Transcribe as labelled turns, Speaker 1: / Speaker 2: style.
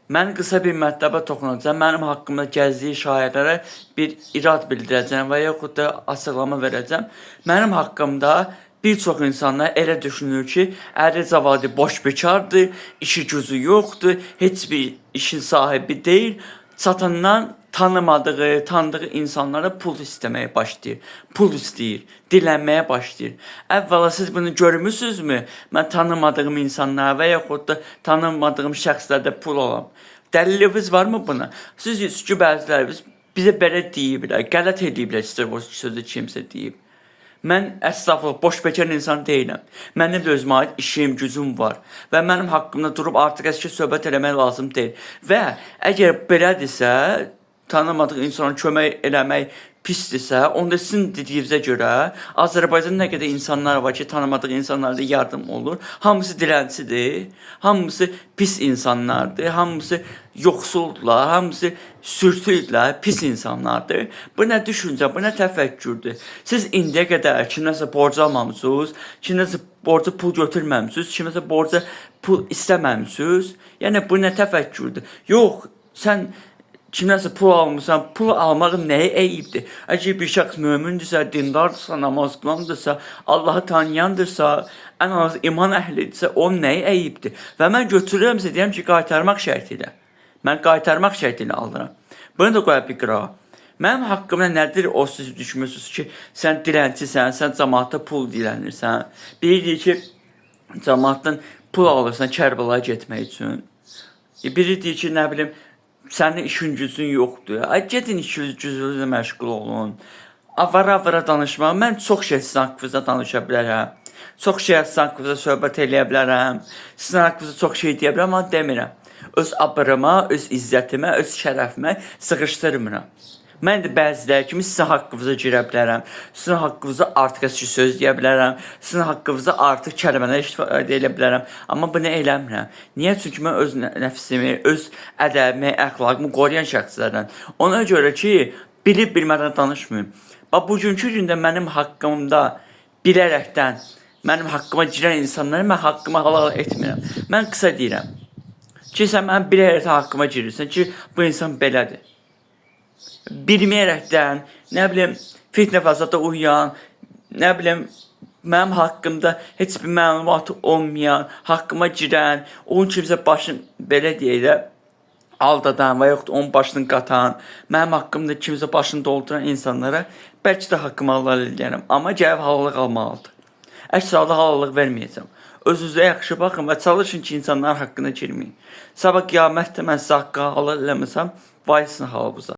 Speaker 1: Mən qısa bir mətləbə toxunacağam. Mənim haqqımda gəzdiyi şairlərə bir irad bildirəcəm və yaxud da açıqlama verəcəm. Mənim haqqımda bir çox insanlar elə düşünür ki, Əli Cavadi boş bekardır, işi gücü yoxdur, heç bir işin sahibi deyil. Çatandan tanımadığı, tanıdığı insanlara pul istəməyə başlayır. Pul istəyir, dilənməyə başlayır. Əvvəla siz bunu görmüsünüzmü? Mən tanımadığım insanlara və yaxud da tanımadığım şəxslərdə pul alam. Dəliliniz varmı buna? Siz deyirsiniz ki, bəziləriniz bizə belə deyiblər, qələt ediblər, sizə o sözü kimsə deyib. Mən əslafla boş bekar insan deyiləm. Mənim də özümə aid işim, gücüm var və mənim haqqımda durub artıq əski söhbət eləmək lazım deyil. Və əgər belədirsə, tanımadıq insana kömək eləmək pisdirsə, onda sizin dediyinizə görə Azərbaycanda nə qədər insanlar var ki, tanımadıq insanlara yardım olur. Hamısı dilənçidir, hamısı pis insanlardır, hamısı yoxsuldurlar, hamısı sürtüydülər, pis insanlardır. Bu nə düşüncə, bu nə təfəkkürdür. Siz indiyə qədər kiməsə borc almamısınız, kiməsə borca pul götürməmisiniz, kiməsə borca pul istəməmisiniz. Yəni bu nə təfəkkürdür. Yox, sən kimsə pul almırsan, pul almağın nəyə eyibdir? Əgər bir şəxs mömindirsə, dindardırsa, namaz qılandırsa, Allahı tanıyandırsa, ən az iman əhlidirsə, onun nəyə eyibdir? Və mən götürürəmsə deyəm ki, qaytarmaq şərti ilə. Mən qaytarmaq şərti ilə alıram. Bunu da qoya bir qırağa. Mənim haqqımda nədir o siz düşünmürsünüz ki, sən dilənçisən, sən cəmaata pul dilənirsən. Biri deyir ki, cəmaatdan pul alırsan Kərbəlaya getmək üçün. Biri deyir ki, nə bilim, sənin işin gücün yoxdur. Gedin işiniz gücünüzlə məşğul olun. Avara-avara danışma. Mən çox şey sizin haqqınızda danışa bilərəm. Çox şey sizin haqqınızda söhbət eləyə bilərəm. Sizin haqqınızda çox şey deyə bilərəm, amma demirəm. Öz abırıma, öz izzətimə, öz şərəfimə sıxışdırmıram. Mən də bəziləri kimi sizin haqqınıza girə bilərəm. Sizin haqqınıza artıq əski söz deyə bilərəm. Sizin haqqınıza artıq kəlmələr istifadə edə bilərəm. Amma bunu eləmirəm. Niyə? Çünki mən öz nəfsimi, öz ədəbimi, əxlaqımı qoruyan şəxslərdən. Ona görə ki, bilib-bilmədən danışmayım. Bax, bugünkü gündə mənim haqqımda bilərəkdən, mənim haqqıma girən insanları mən haqqıma halal etmirəm. Mən qısa deyirəm ki, sən mənim bilərəkdən haqqıma girirsən ki, bu insan belədir. Bilməyərəkdən, nə bilim, fitnə fəsada uyan, nə bilim, mənim haqqımda heç bir məlumatı olmayan, haqqıma girən, onun kimsə başını belə deyək də, aldadan və yaxud onun başını qatan, mənim haqqımda kimsə başını dolduran insanlara bəlkə də haqqımı halal edərəm. Amma gəlib halallıq almalıdır. Əks halda halallıq verməyəcəm. Özünüzə yaxşı baxın və çalışın ki, insanlar haqqına girməyin. Sabah qiyamətdə mən sizə haqqı halal eləməsəm, vay sizin halınıza.